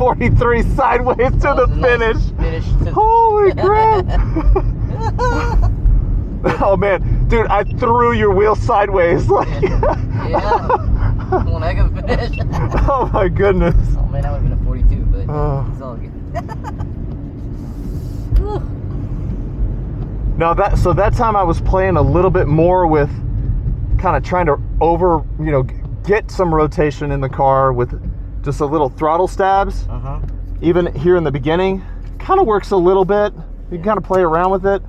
43 sideways to the finish. Holy crap. Oh man, dude, I threw your wheel sideways. Like, yeah. One heck of a finish. Oh my goodness. Oh man, that would have been a 42, but it's all good. Now so that time I was playing a little bit more with kind of trying to get some rotation in the car with just a little throttle stabs. Even here in the beginning, kind of works a little bit. You can kind of play around with it.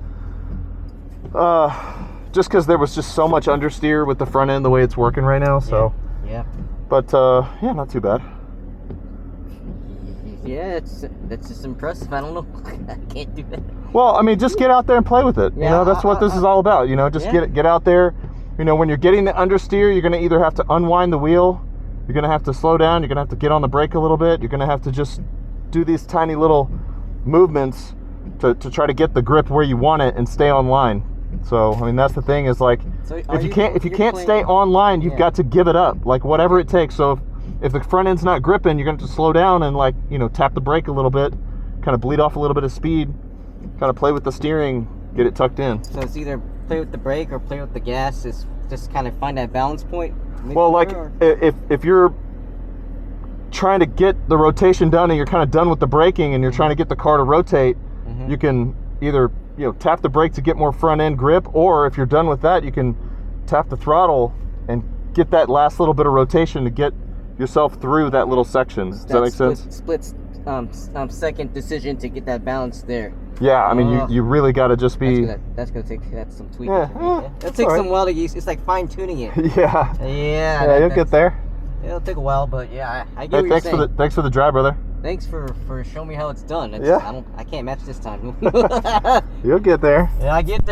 Just because there was just so much understeer with the front end the way it's working right now. So yeah. But yeah, not too bad. Yeah, that's just impressive. I don't know. I can't do that. Well, I mean, just get out there and play with it. Yeah, you know, that's what this is all about. You know, just get out there. You know, when you're getting the understeer, you're going to either have to unwind the wheel, you're going to have to slow down, you're going to have to get on the brake a little bit, you're going to have to just do these tiny little movements to try to get the grip where you want it and stay on line. So, I mean, that's the thing is like, so if you can't stay on line, you've got to give it up, like whatever it takes. So if the front end's not gripping, you're going to have to slow down and, like, you know, tap the brake a little bit, kind of bleed off a little bit of speed, kind of play with the steering, get it tucked in. So it's either play with the brake or play with the gas. It's just kind of find that balance point. Well, like if you're trying to get the rotation done and you're kind of done with the braking and you're trying to get the car to rotate, you can either, you know, tap the brake to get more front end grip, or if you're done with that, you can tap the throttle and get that last little bit of rotation to get yourself through that little section. Does that make sense? Split second decision to get that balance there. Yeah, I mean, you really got to just be. That's gonna take some tweaking. Yeah, it'll take some while to use. It's like fine tuning it. Yeah. Yeah. You'll get there. It'll take a while, but yeah, I get what you're saying. Thanks for the drive, brother. Thanks for showing me how it's done. I can't match this time. You'll get there. Yeah, I get there.